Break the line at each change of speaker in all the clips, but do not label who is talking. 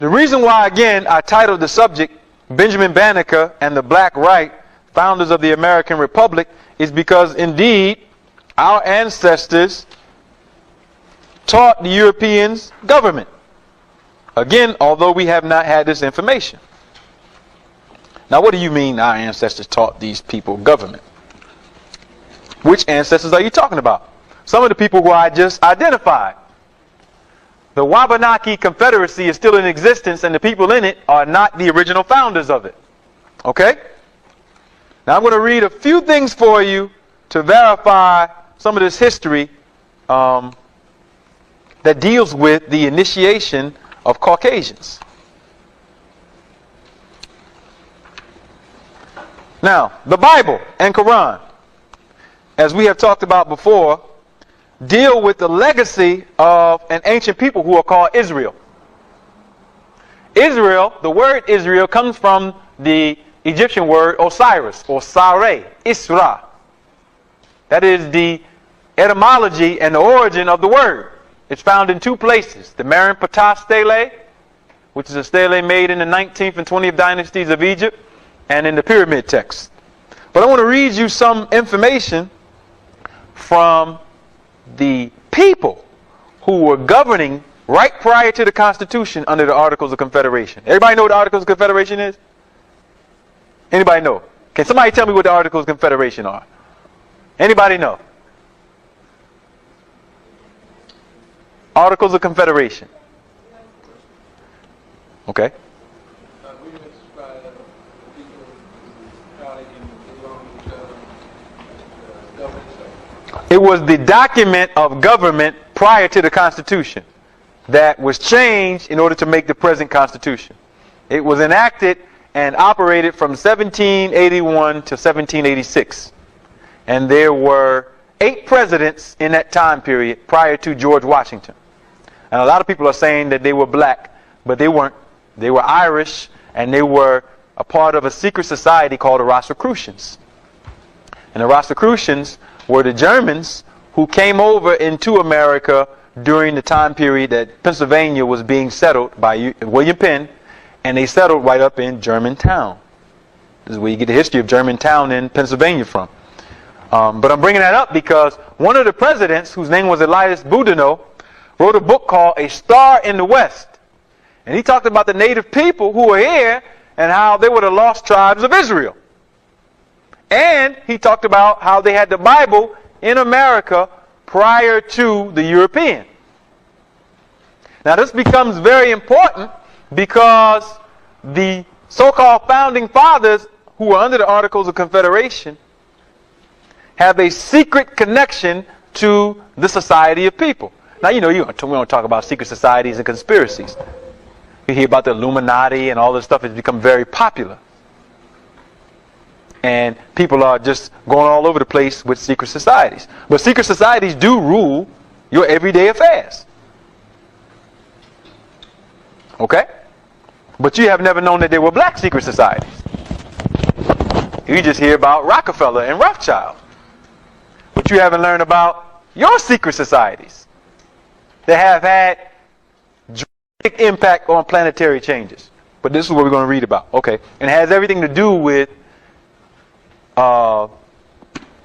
The reason why, again, I titled the subject Benjamin Banneker and the Black Right, Founders of the American Republic, is because indeed our ancestors taught the Europeans government. Again, although we have not had this information. Now, what do you mean our ancestors taught these people government? Which ancestors are you talking about? Some of the people who I just identified. The Wabanaki Confederacy is still in existence, and the people in it are not the original founders of it. Okay? Now I'm going to read a few things for you to verify some of this history that deals with the initiation of Caucasians. Now, the Bible and Quran, as we have talked about before, deal with the legacy of an ancient people who are called Israel. Israel, the word Israel comes from the Egyptian word Osiris, or Sare, Isra. That is the etymology and the origin of the word. It's found in two places. The Meron Ptah stele, which is a stele made in the 19th and 20th dynasties of Egypt, and in the pyramid text. But I want to read you some information from the people who were governing right prior to the Constitution under the Articles of Confederation. Everybody know what the Articles of Confederation is? Anybody know? Can somebody tell me what the Articles of Confederation are? Anybody know? Articles of Confederation. Okay. It was the document of government prior to the Constitution that was changed in order to make the present Constitution. It was enacted and operated from 1781 to 1786. And there were 8 presidents in that time period prior to George Washington. And a lot of people are saying that they were black, but they weren't. They were Irish, and they were a part of a secret society called the Rosicrucians. And the Rosicrucians were the Germans who came over into America during the time period that Pennsylvania was being settled by William Penn, and they settled right up in Germantown. This is where you get the history of Germantown in Pennsylvania from. But I'm bringing that up because one of the presidents, whose name was Elias Boudinot, wrote a book called A Star in the West. And he talked about the native people who were here and how they were the lost tribes of Israel. And he talked about how they had the Bible in America prior to the European. Now this becomes very important because the so-called founding fathers who were under the Articles of Confederation have a secret connection to the society of people. Now, you know, we don't talk about secret societies and conspiracies. You hear about the Illuminati and all this stuff has become very popular. And people are just going all over the place with secret societies. But secret societies do rule your everyday affairs. Okay? But you have never known that there were black secret societies. You just hear about Rockefeller and Rothschild. But you haven't learned about your secret societies that have had dramatic impact on planetary changes. But this is what we're going to read about. Okay. And it has everything to do with the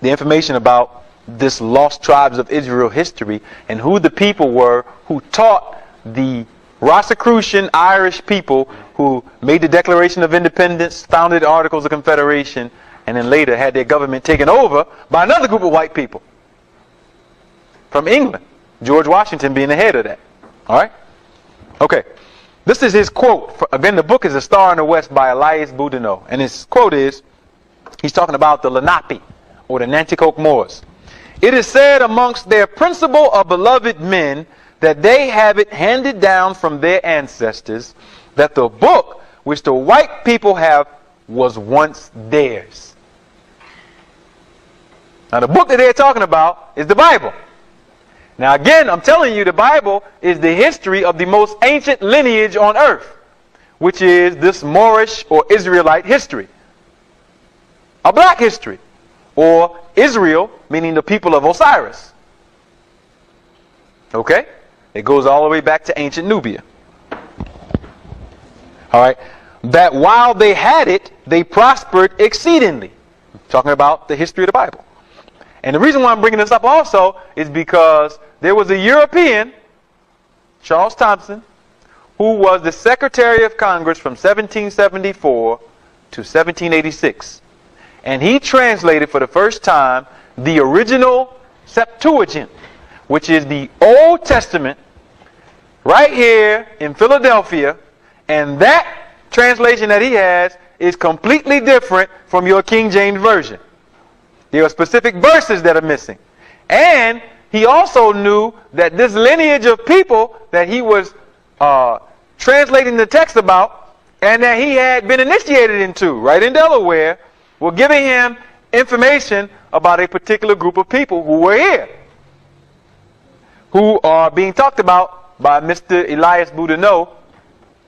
information about this lost tribes of Israel history and who the people were who taught the Rosicrucian Irish people who made the Declaration of Independence, founded the Articles of Confederation, and then later had their government taken over by another group of white people from England. George Washington being the head of that. All right? Okay. This is his quote. Again, the book is A Star in the West by Elias Boudinot. And his quote is, he's talking about the Lenape, or the Nanticoke Moors. It is said amongst their principal or beloved men that they have it handed down from their ancestors that the book which the white people have was once theirs. Now the book that they're talking about is the Bible. Now again, I'm telling you, the Bible is the history of the most ancient lineage on earth, which is this Moorish or Israelite history. A black history, or Israel, meaning the people of Osiris. Okay? It goes all the way back to ancient Nubia. All right. That while they had it, they prospered exceedingly. Talking about the history of the Bible. And the reason why I'm bringing this up also is because there was a European, Charles Thomson, who was the Secretary of Congress from 1774 to 1786. And he translated for the first time the original Septuagint, which is the Old Testament, right here in Philadelphia. And that translation that he has is completely different from your King James Version. There are specific verses that are missing. And he also knew that this lineage of people that he was translating the text about and that he had been initiated into right in Delaware were giving him information about a particular group of people who were here, who are being talked about by Mr. Elias Boudinot,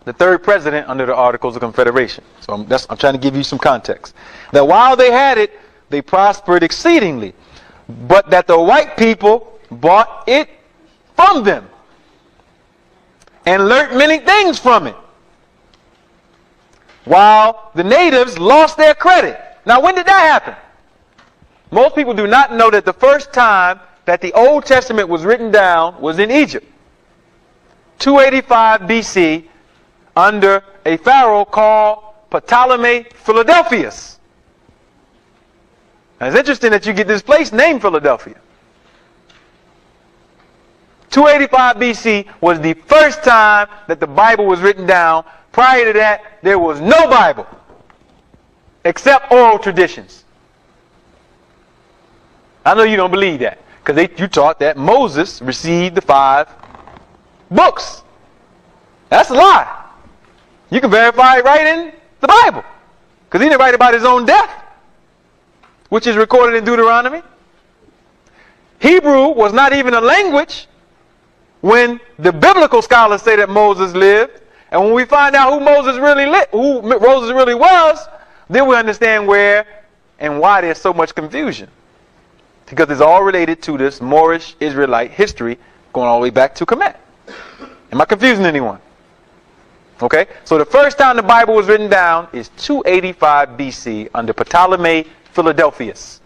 the third president under the Articles of Confederation. So I'm trying to give you some context. That while they had it, they prospered exceedingly, but that the white people bought it from them and learned many things from it, while the natives lost their credit. Now, when did that happen? Most people do not know that the first time that the Old Testament was written down was in Egypt, 285 BC, under a pharaoh called Ptolemy Philadelphus. Now, it's interesting that you get this place named Philadelphia. 285 BC was the first time that the Bible was written down. Prior to that, there was no Bible except oral traditions. I know you don't believe that because you taught that Moses received the 5 books. That's a lie. You can verify it right in the Bible because he didn't write about his own death, which is recorded in Deuteronomy. Hebrew was not even a language when the biblical scholars say that Moses lived. And when we find out who Moses really was, then we understand where and why there's so much confusion. Because it's all related to this Moorish Israelite history going all the way back to Kemet. Am I confusing anyone? Okay, so the first time the Bible was written down is 285 BC under Ptolemy Philadelphus.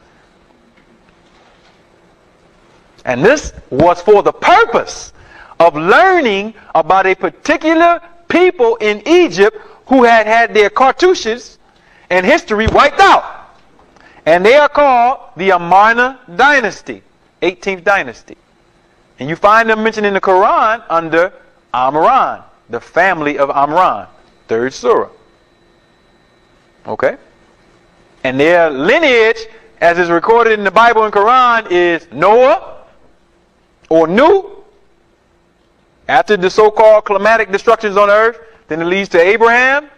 And this was for the purpose of learning about a particular people in Egypt who had had their cartouches and history wiped out. And they are called the Amarna dynasty, 18th dynasty. And you find them mentioned in the Quran under Amran, the family of Amran, 3rd surah. Okay? And their lineage, as is recorded in the Bible and Quran, is Noah, or Nu. After the so-called climatic destructions on earth, then it leads to Abraham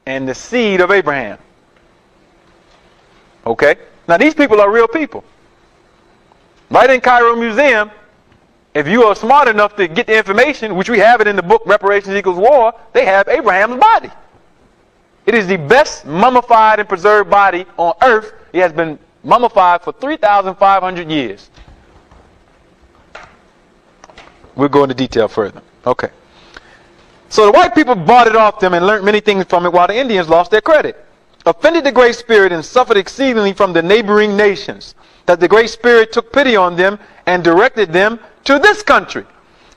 and the seed of Abraham. Okay? Now these people are real people. Right in Cairo Museum, if you are smart enough to get the information, which we have it in the book Reparations Equals War, they have Abraham's body. It is the best mummified and preserved body on earth. It has been mummified for 3,500 years. We'll go into detail further. Okay. So the white people bought it off them and learned many things from it, while the Indians lost their credit. Offended the Great Spirit and suffered exceedingly from the neighboring nations, that the Great Spirit took pity on them and directed them to this country.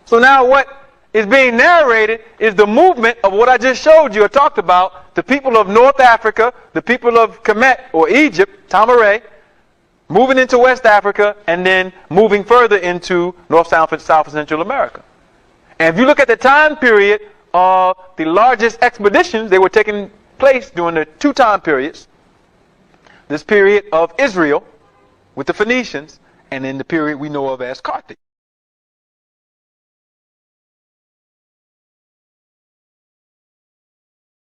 So now what is being narrated is the movement of what I just showed you or talked about, the people of North Africa, the people of Kemet or Egypt, Tamaray, moving into West Africa and then moving further into North, South, and Central America. And if you look at the time period of the largest expeditions, they were taking place during the 2 time periods. This period of Israel with the Phoenicians, and then the period we know of as Carthage.